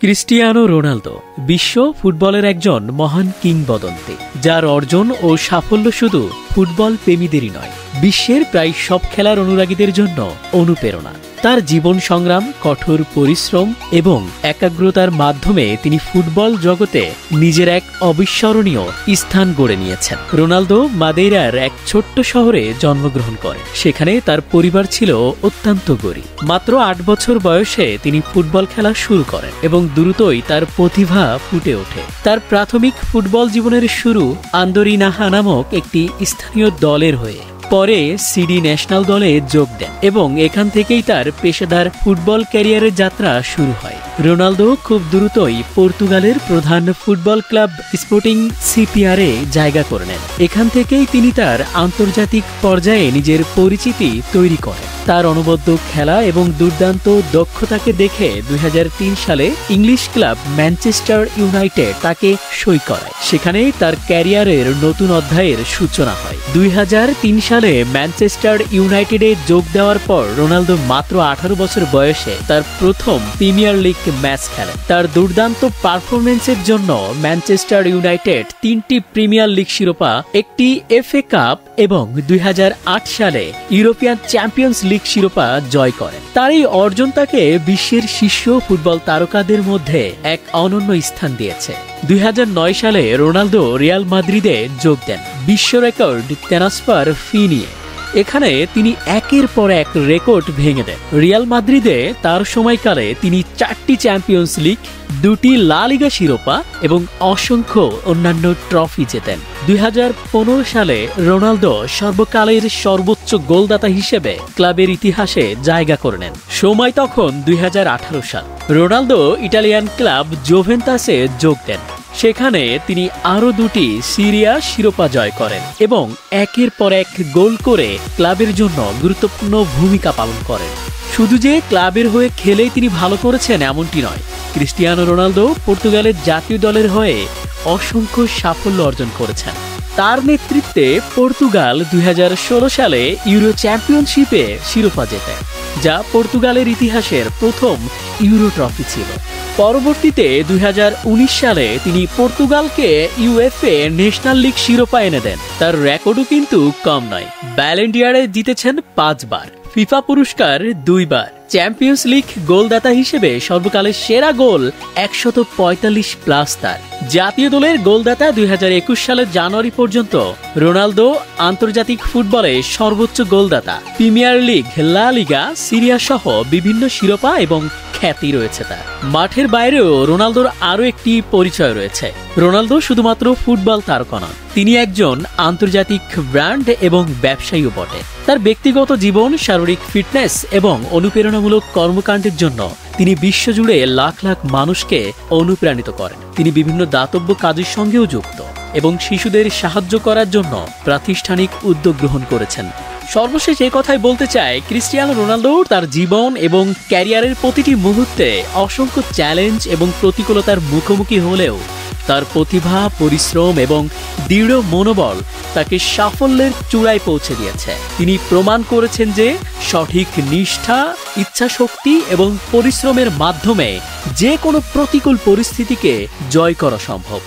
Cristiano Ronaldo বিশ্ব ফুটবলের একজন মহান কিংবদন্তি, যার অর্জন ও সাফল্য শুধু ফুটবল প্রেমীদেরই নয়, বিশ্বের প্রায় সব খেলার অনুরাগীদের জন্য অনুপ্রেরণা। তার জীবন সংগ্রাম, কঠোর পরিশ্রম এবং একাগ্রতার মাধ্যমে তিনি ফুটবল জগতে নিজের এক অবিস্মরণীয় স্থান গড়ে নিয়েছেন। রোনালদো মাদেইরার এক ছোট্ট শহরে জন্মগ্রহণ করেন। সেখানে তার পরিবার ছিল অত্যন্ত গরিব। মাত্র ৮ বছর বয়সে তিনি ফুটবল খেলা শুরু করেন এবং দ্রুতই তার প্রতিভা ফুটে ওঠে। তার প্রাথমিক ফুটবল জীবনের শুরু আন্দোরিনাহা নামক একটি স্থানীয় দলের হয়ে। পরে সিডি ন্যাশনাল দলে যোগ দেন এবং এখান থেকেই তার পেশাদার ফুটবল ক্যারিয়ারের যাত্রা শুরু হয়। রোনালদো খুব দ্রুতই পর্তুগালের প্রধান ফুটবল ক্লাব স্পোর্টিং সিপিআরে জায়গা করে নেন। এখান থেকেই তিনি তার আন্তর্জাতিক পর্যায়ে নিজের পরিচিতি তৈরি করেন। তার অনবদ্য খেলা এবং দুর্দান্ত দক্ষতাকে দেখে ২০০৩ সালে ইংলিশ ক্লাব ম্যানচেস্টার ইউনাইটেড তাকে সই করায়। সেখানেই তার ক্যারিয়ারের নতুন অধ্যায়ের সূচনা হয়। ২০০৩ সালে ম্যানচেস্টার ইউনাইটেডে যোগ দেওয়ার পর রোনালদো মাত্র ১৮ বছর বয়সে তার প্রথম প্রিমিয়ার লিগ ম্যাচ খেলেন। তার দুর্দান্ত পারফরমেন্সের জন্য ম্যানচেস্টার ইউনাইটেড ৩টি প্রিমিয়ার লিগ শিরোপা, একটি এফএ কাপ এবং ২০০৮ সালে ইউরোপিয়ান চ্যাম্পিয়ন্স লিগ শিরোপা জয় করেন। তার এই অর্জন তাকে বিশ্বের শীর্ষ ফুটবল তারকাদের মধ্যে এক অনন্য স্থান দিয়েছে। ২০০৯ সালে রোনালদো রিয়াল মাদ্রিদে যোগ দেন বিশ্ব রেকর্ড ট্রান্সফার ফি নিয়ে। এখানে তিনি একের পর এক রেকর্ড ভেঙে দেন। রিয়াল মাদ্রিদে তার সময়কালে তিনি ৪টি চ্যাম্পিয়ন্স লিগ, ২টি লা লিগা শিরোপা এবং অসংখ্য অন্যান্য ট্রফি জেতেন। ২০১৫ সালে রোনালদো সর্বকালের সর্বোচ্চ গোলদাতা হিসেবে ক্লাবের ইতিহাসে জায়গা করে নেন। সময় তখন ২০১৮ সাল। রোনালদো ইটালিয়ান ক্লাব জুভেন্টাসে যোগ দেন। সেখানে তিনি আরও ২টি সিরিয়া শিরোপা জয় করেন এবং একের পর এক গোল করে ক্লাবের জন্য গুরুত্বপূর্ণ ভূমিকা পালন করেন। শুধু যে ক্লাবের হয়ে খেলেই তিনি ভালো করেছেন এমনটি নয়, ক্রিস্টিয়ানো রোনালদো পর্তুগালের জাতীয় দলের হয়ে অসংখ্য সাফল্য অর্জন করেছেন। তার নেতৃত্বে পর্তুগাল ২০১৬ সালে ইউরো চ্যাম্পিয়নশিপে শিরোপা জেতে, যা পর্তুগালের ইতিহাসের প্রথম ইউরো ট্রফি ছিল। পরবর্তীতে ২০১৯ সালে তিনি পর্তুগালকে ইউএফএ ন্যাশনাল লিগ শিরোপা এনে দেন। তার রেকর্ডও কিন্তু কম নয়। ব্যালন ডি'অরে জিতেছেন ৫ বার, ফিফা পুরস্কার ২ বার, চ্যাম্পিয়ন্স লিগ গোলদাতা হিসেবে সর্বকালের সেরা গোল ১৪৫ তার। জাতীয় দলের গোলদাতা ২০২১ সালের জানুয়ারি পর্যন্ত রোনালদো আন্তর্জাতিক ফুটবলে সর্বোচ্চ গোলদাতা। প্রিমিয়ার লিগ, লা লিগা, সিরিয়া সহ বিভিন্ন শিরোপা এবং খ্যাতি রয়েছে তার। মাঠের বাইরেও রোনালদোর আরও একটি পরিচয় রয়েছে। রোনালদো শুধুমাত্র ফুটবল তারকা নন, তিনি একজন আন্তর্জাতিক ব্র্যান্ড এবং ব্যবসায়ীও বটে। তার ব্যক্তিগত জীবন, শারীরিক ফিটনেস এবং অনুপ্রেরণামূলক কর্মকাণ্ডের জন্য তিনি বিশ্বজুড়ে লাখ লাখ মানুষকে অনুপ্রাণিত করেন। তিনি বিভিন্ন দাতব্য কাজের সঙ্গেও যুক্ত এবং শিশুদের সাহায্য করার জন্য প্রাতিষ্ঠানিক উদ্যোগ গ্রহণ করেছেন। সর্বশেষ এই কথাই বলতে চাই, ক্রিস্টিয়ানো রোনালদো তার জীবন এবং ক্যারিয়ারের প্রতিটি মুহূর্তে অসংখ্য চ্যালেঞ্জ এবং প্রতিকূলতার মুখোমুখি হলেও তার প্রতিভা, পরিশ্রম এবং দৃঢ় মনোবল তাকে সাফল্যের চূড়ায় পৌঁছে দিয়েছে। তিনি প্রমাণ করেছেন যে সঠিক নিষ্ঠা, ইচ্ছাশক্তি এবং পরিশ্রমের মাধ্যমে যে কোনো প্রতিকূল পরিস্থিতিকে জয় করা সম্ভব।